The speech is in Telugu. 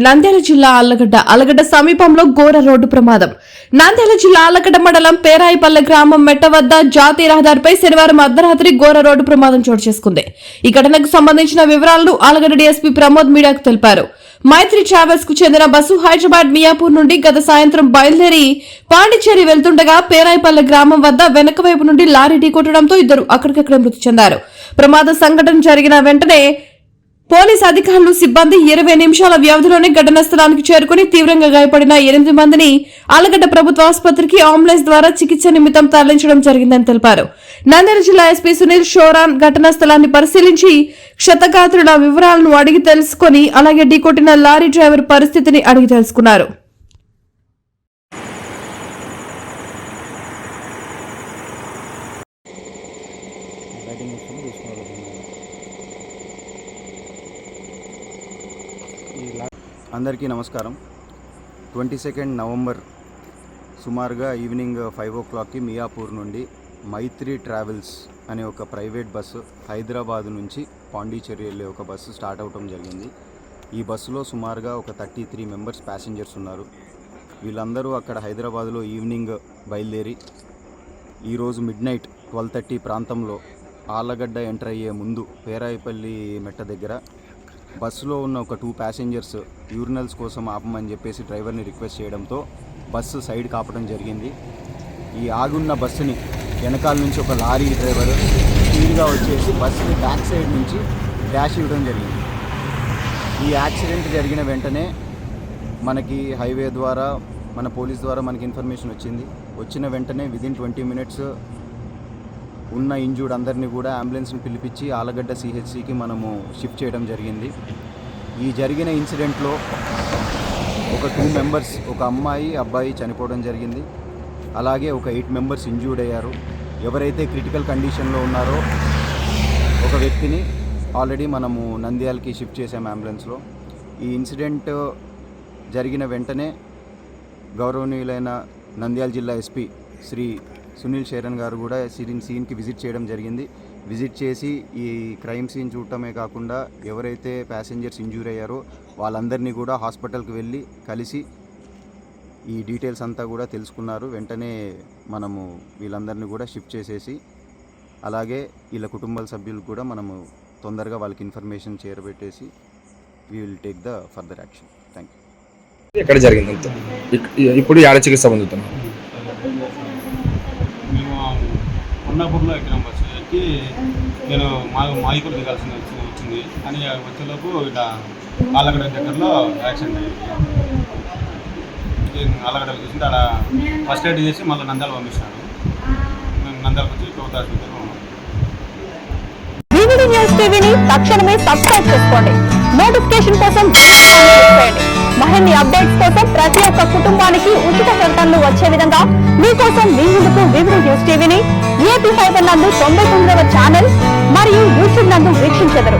నంద్యాల జిల్లా ఆళ్లగడ్డ సమీపంలో ఘోర రోడ్డు ప్రమాదం. నంద్యాల జిల్లా ఆళ్లగడ్డ మండలం పేరాయిపల్లె గ్రామం మెట్ట వద్ద జాతీయ రహదారిపై శనివారం అర్ధరాత్రి ఘోర రోడ్డు ప్రమాదం చోటు చేసుకుంది. ఈ ఘటనకు సంబంధించిన వివరాలను ఆళ్లగడ్డ డీఎస్పీ ప్రమోద్ మీడియాకు తెలిపారు. మైత్రి ట్రావెల్స్ కు చెందిన బస్సు హైదరాబాద్ మియాపూర్ నుండి గత సాయంత్రం బయలుదేరి పాండిచ్చేరి వెళ్తుండగా పేరాయిపల్లె గ్రామం వద్ద వెనక వైపు నుండి లారీ ఢీకొట్టడంతో ఇద్దరు అక్కడికక్కడే మృతి చెందారు. ప్రమాద సంఘటన జరిగిన వెంటనే పోలీసు అధికారులు సిబ్బంది 20 నిమిషాల వ్యవధిలోనే ఘటనా స్థలానికి చేరుకుని తీవ్రంగా గాయపడిన 8 మందిని ఆళ్లగడ్డ ప్రభుత్వ ఆసుపత్రికి అంబులెన్స్ ద్వారా చికిత్స నిమిత్తం తరలించడం జరిగిందని తెలిపారు. నంద్యాల జిల్లా ఎస్పీ సునీల్ షోరాన్ ఘటనా స్థలాన్ని పరిశీలించి క్షతగాత్రుల వివరాలను అడిగి తెలుసుకుని అలాగే ఢీకొట్టిన లారీ డ్రైవర్ పరిస్థితిని అడిగి తెలుసుకున్నారు. అందరికీ నమస్కారం. 22 నవంబర్ సుమారుగా ఈవినింగ్ 5 o'clockకి మియాపూర్ నుండి మైత్రి ట్రావెల్స్ అనే ఒక ప్రైవేట్ బస్సు హైదరాబాద్ నుంచి పాండిచ్చేరి వెళ్ళే ఒక బస్సు స్టార్ట్ అవడం జరిగింది. ఈ బస్సులో సుమారుగా ఒక 33 మెంబర్స్ ప్యాసింజర్స్ ఉన్నారు. వీళ్ళందరూ అక్కడ హైదరాబాద్లో ఈవినింగ్ బయలుదేరి ఈరోజు మిడ్నైట్ 12:30 ప్రాంతంలో ఆళ్లగడ్డ ఎంటర్ అయ్యే ముందు పేరాయిపల్లి మెట్ట దగ్గర బస్సులో ఉన్న ఒక 2 ప్యాసింజర్స్ యూరినల్స్ కోసం ఆపమని చెప్పేసి డ్రైవర్ని రిక్వెస్ట్ చేయడంతో బస్సు సైడ్ కాపడం జరిగింది. ఈ ఆగున్న బస్సుని వెనకాల నుంచి ఒక లారీ డ్రైవర్ స్పీడ్గా వచ్చేసి బస్సుని బ్యాక్ సైడ్ నుంచి డాష్ ఇవ్వడం జరిగింది. ఈ యాక్సిడెంట్ జరిగిన వెంటనే మనకి హైవే ద్వారా మన పోలీస్ ద్వారా మనకి ఇన్ఫర్మేషన్ వచ్చింది. వచ్చిన వెంటనే విదిన్ 20 minutes ఉన్న ఇంజూర్డ్ అందరినీ కూడా అంబులెన్స్ని పిలిపించి ఆళ్లగడ్డ సిహెచ్సికి మనము షిఫ్ట్ చేయడం జరిగింది. ఈ జరిగిన ఇన్సిడెంట్లో ఒక 2 members ఒక అమ్మాయి అబ్బాయి చనిపోవడం జరిగింది. అలాగే ఒక 8 members ఇంజూర్డ్ అయ్యారు. ఎవరైతే క్రిటికల్ కండిషన్లో ఉన్నారో ఒక వ్యక్తిని ఆల్రెడీ మనము నంద్యాలకి షిఫ్ట్ చేసాము అంబులెన్స్లో. ఈ ఇన్సిడెంట్ జరిగిన వెంటనే గౌరవనీయులైన నంద్యాల జిల్లా ఎస్పీ శ్రీ సునీల్ షేరన్ గారు కూడా సీన్కి విజిట్ చేయడం జరిగింది. విజిట్ చేసి ఈ క్రైమ్ సీన్ చూడటమే కాకుండా ఎవరైతే ప్యాసింజర్స్ ఇంజూర్ అయ్యారో వాళ్ళందరినీ కూడా హాస్పిటల్కి వెళ్ళి కలిసి ఈ డీటెయిల్స్ అంతా కూడా తెలుసుకున్నారు. వెంటనే మనము వీళ్ళందరినీ కూడా షిఫ్ట్ చేసేసి అలాగే వీళ్ళ కుటుంబ సభ్యులకు కూడా మనము తొందరగా వాళ్ళకి ఇన్ఫర్మేషన్ చేరబెట్టేసి we will take the further action. Thank you. ఎక్కడ జరిగింది ఇప్పుడు యాడ చికిత్స పొందుతున్నాం? కొన్నాపూర్లో ఎక్కినాం. బస్సు ఎక్కి నేను మాయికూరు దిగాల్సి వచ్చింది అని వచ్చేలోపు ఇట్లా ఆళ్లగడ్డ దగ్గరలో యాక్సిడెంట్ అయ్యింది. ఆళ్లగడ్డలో చూసింటే అలా ఫస్ట్ ఎయిడ్ చేసి మళ్ళీ నంద్యాల పంపిస్తాను. మేము నంద్యాలకు వచ్చి ప్రభుత్వ హాస్పిటల్లో తక్షణమే సబ్స్క్రైబ్ చేసుకోండి. నోటిఫికేషన్ కోసం మరిన్ని అప్డేట్స్ కోసం ప్రతి ఒక్క కుటుంబానికి ఉచిత ప్రకటనలు వచ్చే విధంగా మీకోసం మీ ముందుకు వివిధ న్యూస్ టీవీని ఏపీ 5 నందు 99వ ఛానల్ మరియు యూట్యూబ్ నందు వీక్షించెదరు.